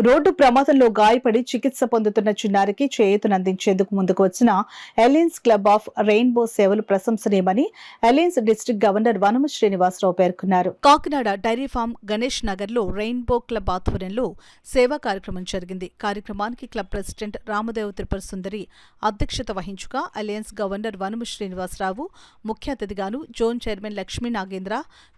Road ప్రమాదంలో గాయపడి చికిత్స పొందుతున్న చిన్నారికి చేయూతనందించేందుకు ముందుకు వచ్చిన ఎలియన్స్ క్లబ్ ఆఫ్ రెయిన్బో సేవలు ప్రశంసనీయమని Lions district governor Vanama Srinivasarao పేర్కొన్నారు. కాకినాడ డైరీ ఫార్మ్ గణేష్ నగర్ లో రెయిన్బో క్లబ్ ఆధ్వర్యంలో సేవా కార్యక్రమం జరిగింది. కార్యక్రమానికి క్లబ్ ప్రెసిడెంట్ రామదేవ్ త్రిపుర సుందరి అధ్యక్షత వహించగా ఎలియన్స్ గవర్నర్ వనమ శ్రీనివాసరావు ముఖ్య అతిథిగాను, జోన్ చైర్మన్ లక్ష్మీ నాగేంద్ర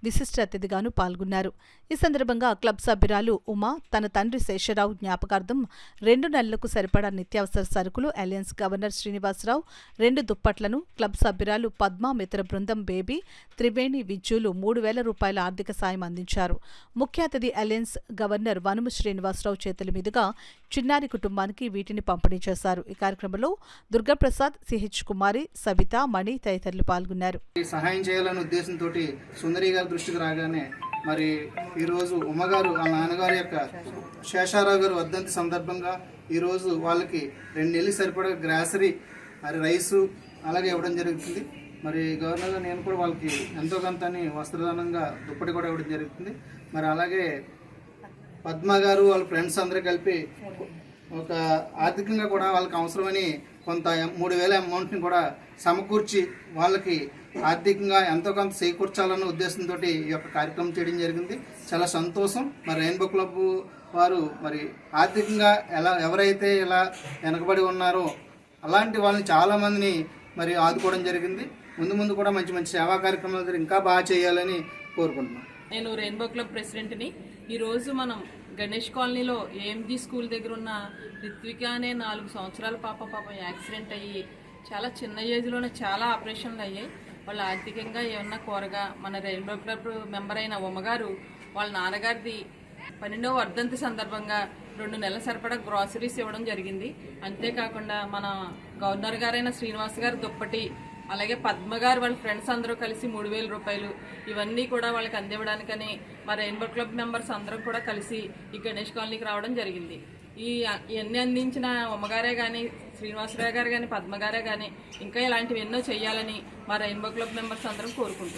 విశిష్ట అతిథిగాను పాల్గొన్నారు. ఈ సందర్భంగా క్లబ్ సభ్యురాలు ఉమా తన తండ్రి శేషరావు జ్ఞాపకార్థం 2 నెలలకు సరిపడా నిత్యావసర సరుకులు, అలయన్స్ గవర్నర్ శ్రీనివాసరావు 2 దుప్పట్లను, క్లబ్ సభ్యురాలు పద్మా మిత్ర బృందం బేబీ, త్రివేణి విజ్జులు 3,000 రూపాయల ఆర్థిక సాయం అందించారు. ముఖ్య అతిథి అలయన్స్ గవర్నర్ వనమ శ్రీనివాసరావు చేతుల మీదుగా చిన్నారి కుటుంబానికి వీటిని పంపిణీ చేశారు. ఈ కార్యక్రమంలో దుర్గాప్రసాద్, సిహెచ్ కుమారి, సబిత, మణి తదితరులు పాల్గొన్నారు. సహాయం చేయాలనే ఉద్దేశంతో సుందరి గారి దృష్టికి రాగానే మరి ఈరోజు ఉమ్మగారు వాళ్ళ నాన్నగారి యొక్క శేషారావు గారు వర్ధంతి సందర్భంగా ఈరోజు వాళ్ళకి 2 నెలలు సరిపడా గ్రాసరీ మరి రైసు అలాగే ఇవ్వడం జరుగుతుంది. మరి గవర్నర్గా నేను కూడా వాళ్ళకి ఎంతో కొంతని వస్త్రదానంగా దుప్పటి కూడా ఇవ్వడం జరుగుతుంది. మరి అలాగే పద్మ గారు వాళ్ళ ఫ్రెండ్స్ అందరూ కలిపి ఒక ఆర్థికంగా కూడా వాళ్ళకి అవసరమని కొంత 3,000 అమౌంట్ని కూడా సమకూర్చి వాళ్ళకి ఆర్థికంగా ఎంతో కొంత చేకూర్చాలన్న ఉద్దేశంతో ఈ యొక్క కార్యక్రమం చేయడం జరిగింది. చాలా సంతోషం. మరి రెయిన్బో క్లబ్ వారు మరి ఆర్థికంగా ఎవరైతే ఇలా వెనకబడి ఉన్నారో అలాంటి వాళ్ళని చాలామందిని మరి ఆదుకోవడం జరిగింది. ముందు కూడా మంచి మంచి సేవా కార్యక్రమాలు ఇంకా బాగా చేయాలని కోరుకుంటున్నాను. నేను రెయిన్బో క్లబ్ ప్రెసిడెంట్ని. ఈరోజు మనం గణేష్ కాలనీలో ఏఎంజీ స్కూల్ దగ్గర ఉన్న రిత్విక అనే 4 సంవత్సరాల పాపం యాక్సిడెంట్ అయ్యి చాలా చిన్న ఏజ్లోనే చాలా ఆపరేషన్లు అయ్యాయి. వాళ్ళు ఆర్థికంగా ఏమన్నా కోరగా మన రెయిన్బో క్లబ్ మెంబర్ అయిన ఉమ్మగారు వాళ్ళ నాన్నగారిది 12వ వర్ధంతి సందర్భంగా 2 నెలల సరిపడా గ్రాసరీస్ ఇవ్వడం జరిగింది. అంతేకాకుండా మన గవర్నర్ గారైన శ్రీనివాస్ గారు దుప్పటి, అలాగే పద్మ గారు వాళ్ళ ఫ్రెండ్స్ అందరూ కలిసి 3,000 రూపాయలు ఇవన్నీ కూడా వాళ్ళకి అందివ్వడానికని మా రెయిన్బో క్లబ్ మెంబర్స్ అందరం కూడా కలిసి ఈ గణేష్ కాలనీకి రావడం జరిగింది. ఇవన్నీ అందించిన ఉమ్మగారే కానీ, శ్రీనివాసరావు గారు కానీ, పద్మగారే కానీ ఇంకా ఇలాంటివి ఎన్నో చేయాలని మా రెయిన్బో క్లబ్ మెంబర్స్ అందరం కోరుకుంటున్నాం.